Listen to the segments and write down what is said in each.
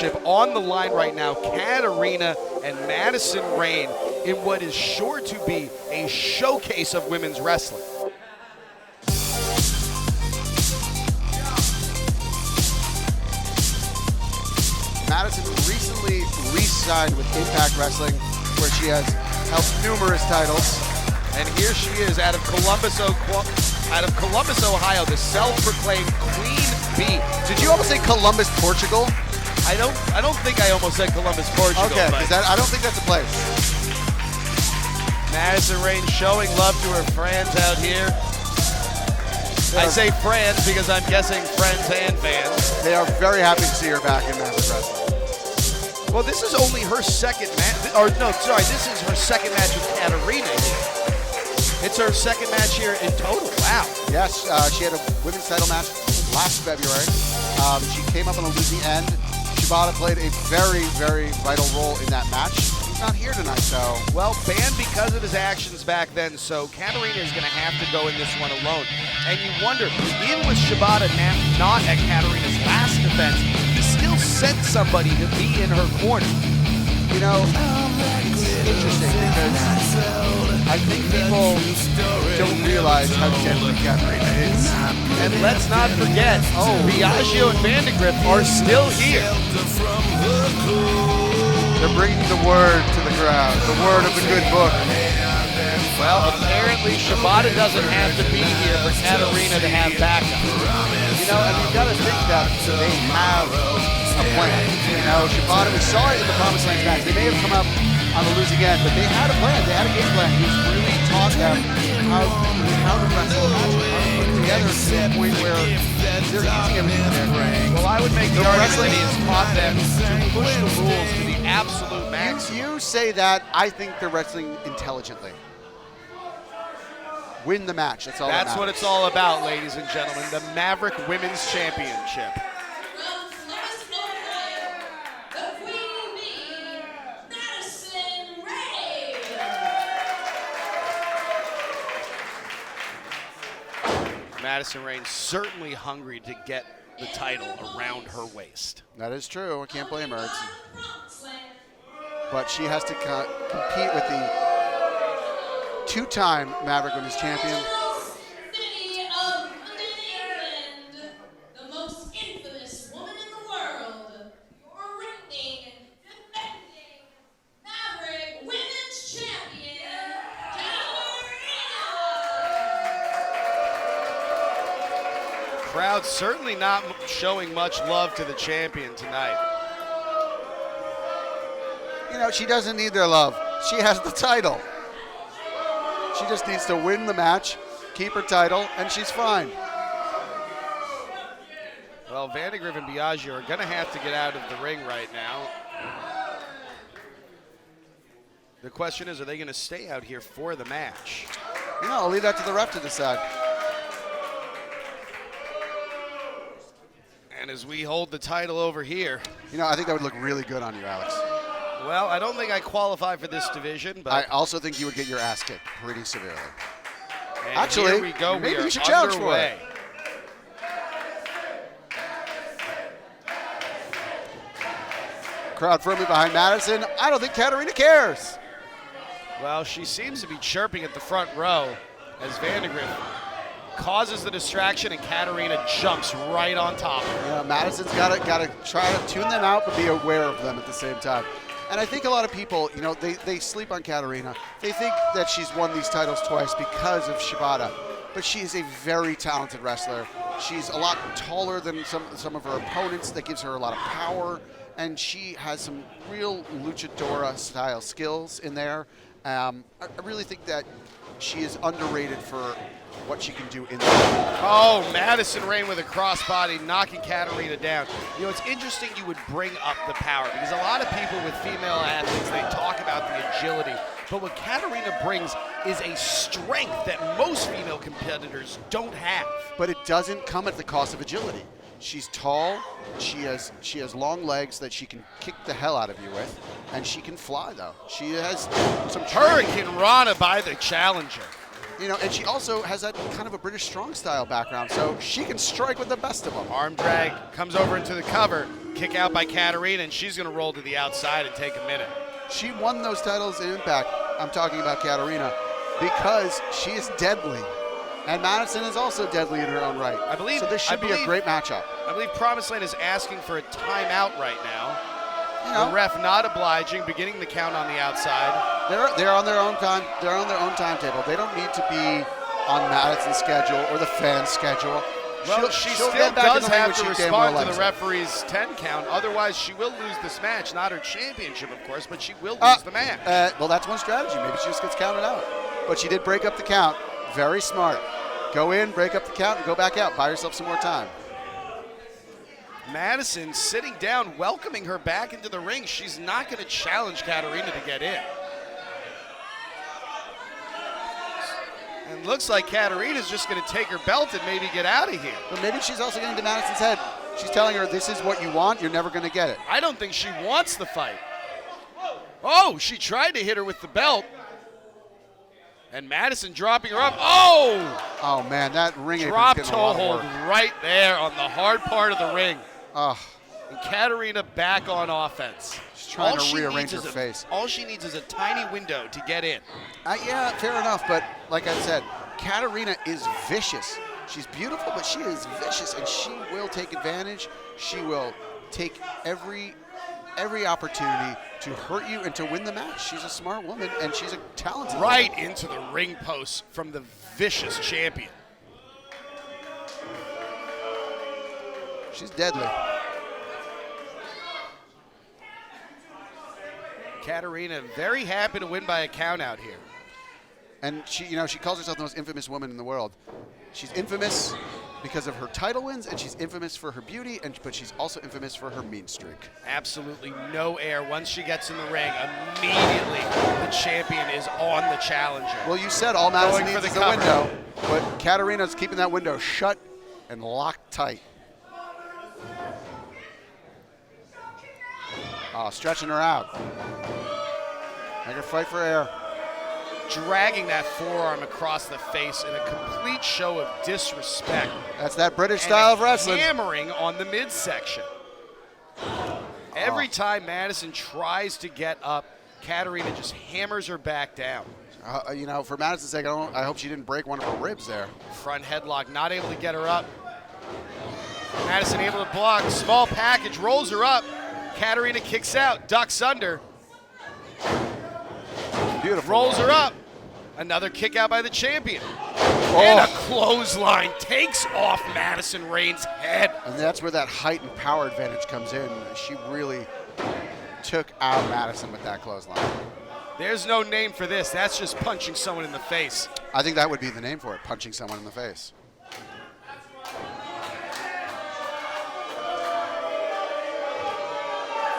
championship on the line right now. Katarina and Madison Rayne in what is sure to be a showcase of women's wrestling. Madison recently re-signed with Impact Wrestling, where she has held numerous titles. And here she is out of Columbus, Ohio, the self-proclaimed Queen Bee. Did you almost say Columbus, Portugal? I don't think I almost said Columbus, Portugal. Okay, because I don't think that's a place. Madison Rayne showing love to her friends out here. I say friends because I'm guessing friends and fans. They are very happy to see her back in Madison Wrestling. Well, this is only her second match, this is her second match with Katarina here. It's her second match here in total, wow. Yes, she had a women's title match last February. She came up on the losing end. Shibata played a very, very vital role in that match. He's not here tonight, so. Well, banned because of his actions back then, so Katarina is going to have to go in this one alone. And you wonder, even with Shibata not at Katarina's last defense, he still sent somebody to be in her corner. You know, it's interesting because I think people don't realize how deadly Katarina is. And let's not forget, Biagio and Vandegrift are still here. They're bringing the word to the crowd, the word of the good book. Well, apparently Shibata doesn't have to be here for Katarina to have backup. You know, and you've got to think that they have a plan. You know, Shibata, we saw it in the Promised Land match. They may have come up on the losing end, but they had a plan. They had a game plan. He's really taught them how to wrestle, how to put it together to the point where they're using everything in their ring. Well, I would make the argument that he has taught them to push the rules to the absolute max. You say that, I think they're wrestling intelligently. Win the match, that's all that matters. That's what it's all about, ladies and gentlemen. The Maverick Women's Championship. Madison Rayne certainly hungry to get the title around her waist. That is true. I can't blame her. But she has to compete with the two-time Maverick Women's Champion. Crowd certainly not showing much love to the champion tonight. You know, she doesn't need their love. She has the title. She just needs to win the match, keep her title, and she's fine. Well, Vandegrift and Biagio are going to have to get out of the ring right now. The question is, are they going to stay out here for the match? You know, I'll leave that to the ref to decide. And as we hold the title over here. You know, I think that would look really good on you, Alex. Well, I don't think I qualify for this division, but I also think you would get your ass kicked pretty severely. And actually, here we go. Maybe you should challenge for it. Crowd firmly behind Madison. I don't think Katarina cares. Well, she seems to be chirping at the front row as Vandegrift causes the distraction and Katarina jumps right on top of her. Yeah, Madison's got to try to tune them out, but be aware of them at the same time. And I think a lot of people, you know, they sleep on Katarina. They think that she's won these titles twice because of Shibata, but she is a very talented wrestler. She's a lot taller than some of her opponents. That gives her a lot of power, and she has some real luchadora-style skills in there. I really think that she is underrated for what she can do in there. Oh, Madison Rayne with a crossbody, knocking Katarina down. You know, it's interesting you would bring up the power because a lot of people with female athletes, they talk about the agility. But what Katarina brings is a strength that most female competitors don't have. But it doesn't come at the cost of agility. She's tall, she has long legs that she can kick the hell out of you with, and she can fly though. She has some Hurricane Rana by the challenger. You know, and she also has that kind of a British strong style background, so she can strike with the best of them. Arm drag, comes over into the cover, kick out by Katarina, and she's going to roll to the outside and take a minute. She won those titles in Impact. I'm talking about Katarina because she is deadly. And Madison is also deadly in her own right. I believe. So this should be a great matchup. I believe Promised Land is asking for a timeout right now. You know, the ref not obliging, beginning the count on the outside. They're on their own time. They're on their own timetable. They don't need to be on Madison's schedule or the fans' schedule. Well, she still does have to respond to the referee's 10 count. Otherwise, she will lose this match. Not her championship, of course, but she will lose the match. Well, that's one strategy. Maybe she just gets counted out. But she did break up the count. Very smart. Go in, break up the count, and go back out. Buy yourself some more time. Madison sitting down, welcoming her back into the ring. She's not going to challenge Katarina to get in. And looks like Katarina's just going to take her belt and maybe get out of here. But maybe she's also getting to Madison's head. She's telling her, this is what you want, you're never going to get it. I don't think she wants the fight. Oh, she tried to hit her with the belt. And Madison dropping her up. Oh! Oh, man, that ring apron's drop getting toe a lot of hold work. right there on the hard part of the ring. Oh. And Katarina back on offense. She's trying to rearrange her face. All she needs is a tiny window to get in. Yeah, fair enough, but like I said, Katarina is vicious. She's beautiful, but she is vicious, and she will take advantage. She will take every opportunity to hurt you and to win the match. She's a smart woman, and she's a talented right woman. Into the ring post from the vicious champion. She's deadly. Katarina very happy to win by a count out here. And she calls herself the most infamous woman in the world. She's infamous because of her title wins, and she's infamous for her beauty, but she's also infamous for her mean streak. Absolutely no air. Once she gets in the ring, immediately the champion is on the challenger. Well, you said all Madison needs is a window, but Katarina's keeping that window shut and locked tight. Oh, stretching her out. Make her fight for air. Dragging that forearm across the face in a complete show of disrespect. That's that British style of wrestling. Hammering on the midsection. Every time Madison tries to get up, Katarina just hammers her back down. For Madison's sake, I hope she didn't break one of her ribs there. Front headlock, not able to get her up. Madison able to block. Small package, rolls her up. Katarina kicks out, ducks under. Beautiful. Rolls her up. Another kick out by the champion. And a clothesline takes off Madison Rayne's head. And that's where that height and power advantage comes in. She really took out Madison with that clothesline. There's no name for this. That's just punching someone in the face. I think that would be the name for it, punching someone in the face.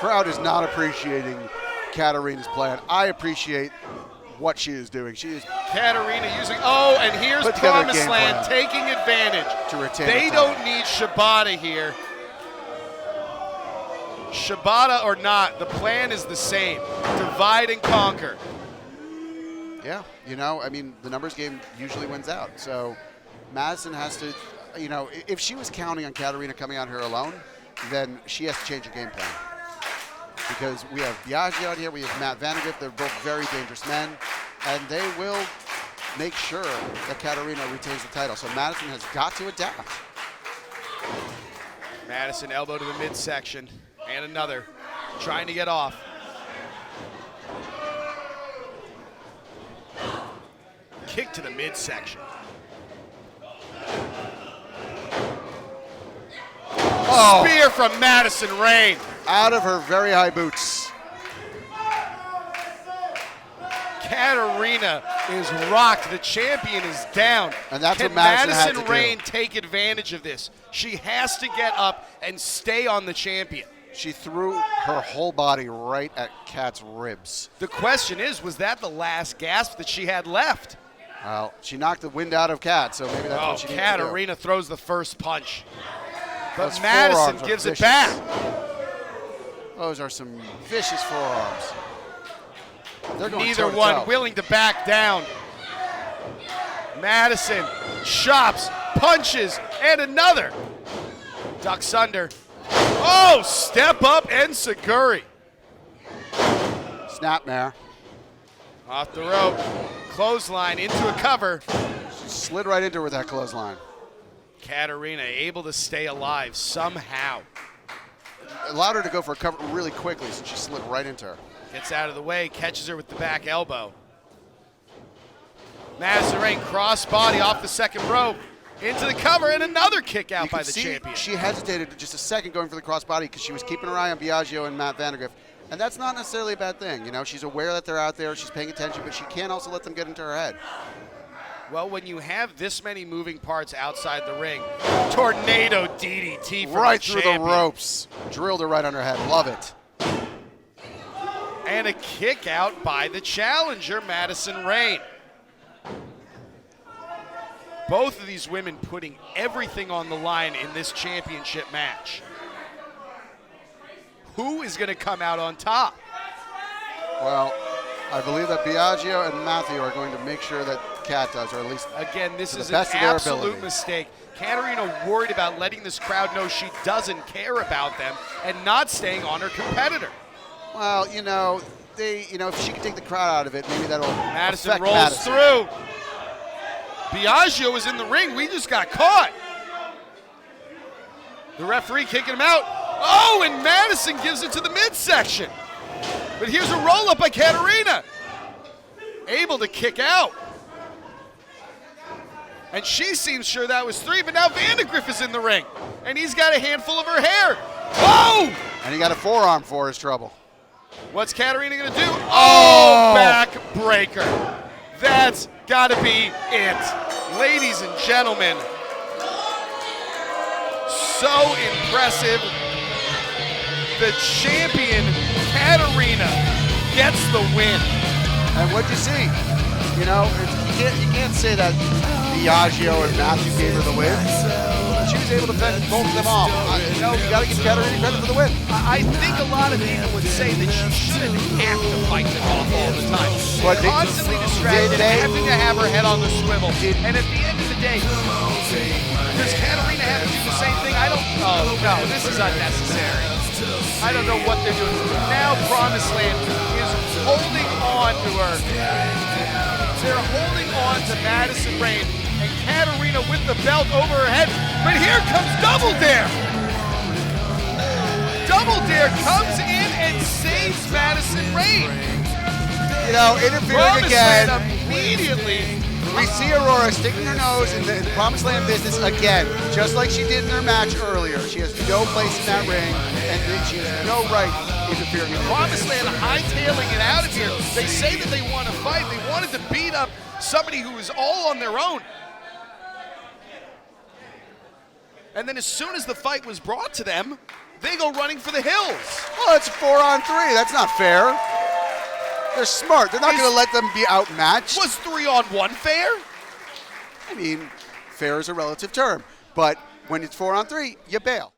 Crowd is not appreciating Katarina's plan. I appreciate what she is doing. She is Katarina using, and here's Promised Land taking advantage. To retain they don't need Shibata here. Shibata or not, the plan is the same. Divide and conquer. Yeah, the numbers game usually wins out. So Madison has to, if she was counting on Katarina coming on her alone, then she has to change her game plan. Because we have Biaggi out here, we have Matt Vandergrift. They're both very dangerous men, and they will make sure that Katarina retains the title. So Madison has got to adapt. Madison elbow to the midsection, and another, trying to get off. Kick to the midsection. Spear from Madison Rayne. Out of her very high boots. Katarina is rocked. The champion is down. And that's Can what Madison had to Madison Rayne take advantage of this? She has to get up and stay on the champion. She threw her whole body right at Kat's ribs. The question is, was that the last gasp that she had left? Well, she knocked the wind out of Kat, so maybe that's what she needs to do. Katarina throws the first punch. But Madison gives it back. Those are some vicious forearms. They're going Neither one willing to back down. Madison chops, punches, and another. Ducks under. Oh, step up and Seguri. Snapmare. Off the rope. Clothesline into a cover. She slid right into her with that clothesline. Katarina able to stay alive somehow. Allowed her to go for a cover really quickly, so she slid right into her. Gets out of the way, catches her with the back elbow. Madison Rayne crossbody off the second rope. Into the cover and another kick out by the champion. She hesitated just a second going for the crossbody because she was keeping her eye on Biagio and Matt Vandergriff. And that's not necessarily a bad thing. You know, she's aware that they're out there, she's paying attention, but she can't also let them get into her head. Well, when you have this many moving parts outside the ring, tornado DDT from right the through champion. the ropes. Drilled her right on her head. Love it. And a kick out by the challenger, Madison Rayne. Both of these women putting everything on the line in this championship match. Who is going to come out on top? Well, I believe that Biagio and Matthew are going to make sure that Kat does, or at least again, this is the an best of their absolute ability. mistake. Katarina worried about letting this crowd know she doesn't care about them and not staying on her competitor. Well, you know, if she can take the crowd out of it, maybe that'll Madison affect rolls Madison. through. Biagio is in the ring. We just got caught. The referee kicking him out. Oh, and Madison gives it to the midsection. But here's a roll-up by Katarina. Able to kick out. And she seems sure that was 3, but now Vandergriff is in the ring. And he's got a handful of her hair. Whoa! And he got a forearm for his trouble. What's Katarina gonna do? Oh, back breaker. That's gotta be it. Ladies and gentlemen, so impressive. The champion, Katarina, gets the win. And what'd you see? You know, you can't say that Biagio and Matthew gave her the win. She was able to fend both of them off. You got to give Katarina credit for the win. I think a lot of people would say that she shouldn't have to fight them off all the time. But Constantly distracted, having to have her head on the swivel. And at the end of the day, does Katarina have to do the same thing? Oh, no, this is unnecessary. I don't know what they're doing. Now Promised Land is holding on to her. They're holding on to Madison Rayne, and Katarina with the belt over her head. But here comes Double Dare. Double Dare comes in and saves Madison Rayne. You know, interfering again. Immediately. We see Aurora sticking her nose in the Promised Land business again, just like she did in her match earlier. She has no place in that ring, and she has no right interfering. Promised Land hightailing it out of here. They say that they want to fight. They wanted to beat up somebody who is all on their own. And then as soon as the fight was brought to them, they go running for the hills. Well, it's a 4-on-3. That's not fair. They're smart. They're not going to let them be outmatched. Was 3-on-1 fair? I mean, fair is a relative term. But when it's 4-on-3, you bail.